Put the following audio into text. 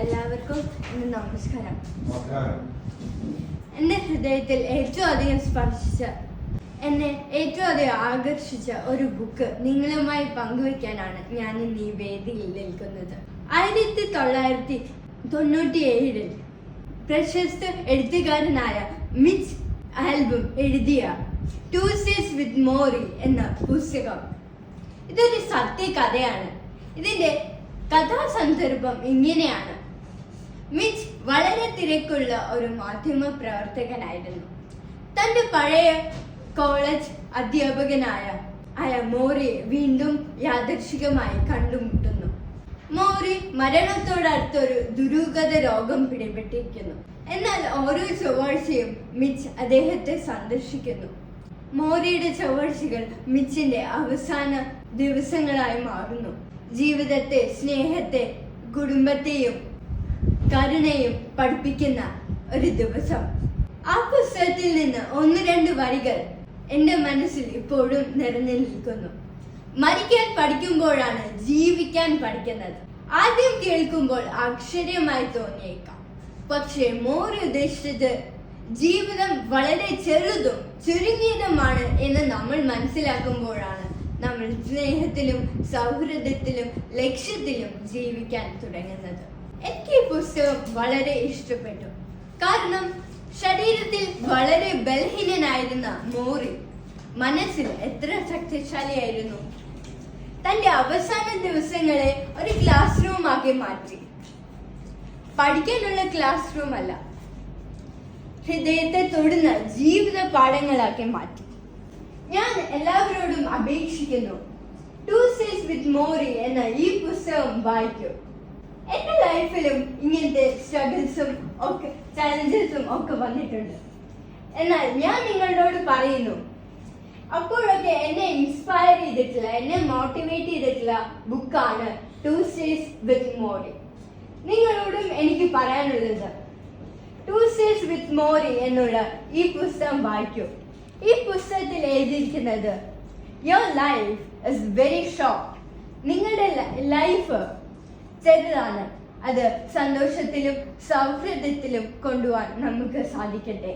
എല്ലാവർക്കും നമസ്കാരം. എന്റെ ഹൃദയത്തിൽ ഏറ്റവും അധികം സ്പർശിച്ച, എന്നെ ഏറ്റവും അധികം ആകർഷിച്ച ഒരു ബുക്ക് നിങ്ങളുമായി പങ്കുവെക്കാനാണ് ഞാൻ ഇന്ന് ഈ വേദിയിൽ നിൽക്കുന്നത്. 1997 പ്രശസ്ത എഴുത്തുകാരനായ മിച്ച് ആൽബം എഴുതിയ ടു സ്റ്റേറ്റ്സ് വിത്ത് മോറി എന്ന പുസ്തകം. ഇതൊരു സത്യകഥയാണ്. ഇതിന്റെ കഥാസന്ദർഭം ഇങ്ങനെയാണ്. മിച്ച് വളരെ തിരക്കുള്ള ഒരു മാധ്യമ പ്രവർത്തകനായിരുന്നു. തന്റെ പഴയ കോളേജ് അധ്യാപകനായ മോറിയെ വീണ്ടും യാദൃച്ഛികമായി കണ്ടുമുട്ടുന്നു. മോറി മരണത്തോടടുത്തൊരു ദുരൂഹത രോഗം പിടിപെട്ടിരിക്കുന്നു. എന്നാൽ ഓരോ ചൊവ്വാഴ്ചയും മിച്ച് അദ്ദേഹത്തെ സന്ദർശിക്കുന്നു. മോറിയുടെ ചൊവ്വാഴ്ചകൾ മിച്ചിന്റെ അവസാന ദിവസങ്ങളായി മാറുന്നു. ജീവിതത്തെ, സ്നേഹത്തെ, കുടുംബത്തെയും കരുണയും പഠിപ്പിക്കുന്ന ഒരു ദിവസം. ആ പുസ്തകത്തിൽ നിന്ന് 1-2 വരികൾ എന്റെ മനസ്സിൽ ഇപ്പോഴും നിറഞ്ഞു നിൽക്കുന്നു. മരിക്കാൻ പഠിക്കുമ്പോഴാണ് ജീവിക്കാൻ പഠിക്കുന്നത്. ആദ്യം കേൾക്കുമ്പോൾ ആശ്ചര്യമായി തോന്നിയേക്കാം. പക്ഷേ മോറി ഉദ്ദേശിച്ചത് ജീവിതം വളരെ ചെറുതും ചുരുങ്ങിയതുമാണ് എന്ന് നമ്മൾ മനസ്സിലാക്കുമ്പോഴാണ് നമ്മൾ സ്നേഹത്തിലും സൗഹൃദത്തിലും ലക്ഷ്യത്തിലും ജീവിക്കാൻ തുടങ്ങുന്നത്. എനിക്ക് ഈ പുസ്തകം വളരെ ഇഷ്ടപ്പെട്ടു. കാരണം ശരീരത്തിൽ വളരെ ബലഹീനനായിരുന്ന മോറി മനസ്സിൽ എത്ര ശക്തിശാലിയായിരുന്നു. തന്റെ അവസാന ദിവസങ്ങളെ ഒരു ക്ലാസ് റൂം ആക്കി മാറ്റി. പഠിക്കാനുള്ള ക്ലാസ് റൂം അല്ല, ഹൃദയത്തെ തൊടുന്ന ജീവിത പാഠങ്ങളാക്കി മാറ്റി. ഞാൻ എല്ലാവരോടും അപേക്ഷിക്കുന്നു, ടു സ്റ്റേറ്റ്സ് വിത്ത് മോറി എന്ന ഈ പുസ്തകം വായിക്കൂ. എന്റെ ലൈഫിലും ഇങ്ങനത്തെ സ്ട്രഗിൾസും ഒക്കെ ചലഞ്ചസും ഒക്കെ വന്നിട്ടുണ്ട്. എന്നാൽ ഞാൻ നിങ്ങളോട് പറയുന്നു, അപ്പോഴൊക്കെ എന്നെ ഇൻസ്പയർ ചെയ്തിട്ടുള്ള, എന്നെ മോട്ടിവേറ്റ് ചെയ്തിട്ടുള്ള ബുക്കാണ് ടു സ്റ്റേറ്റ്സ് വിത്ത് മോറി. നിങ്ങളോടും എനിക്ക് പറയാനുള്ളത്, ടു സ്റ്റേറ്റ്സ് വിത്ത് മോറി എന്നുള്ള ഈ പുസ്തകം വായിക്കൂ. ഈ പുസ്തകത്തിൽ എഴുതിയിരിക്കുന്നത്, your life is very short. നിങ്ങളുടെ ലൈഫ് ചെറുതാണ്. അത് സന്തോഷത്തിലും സൗഹൃദത്തിലും കൊണ്ടുപോകാൻ നമുക്ക് സാധിക്കട്ടെ.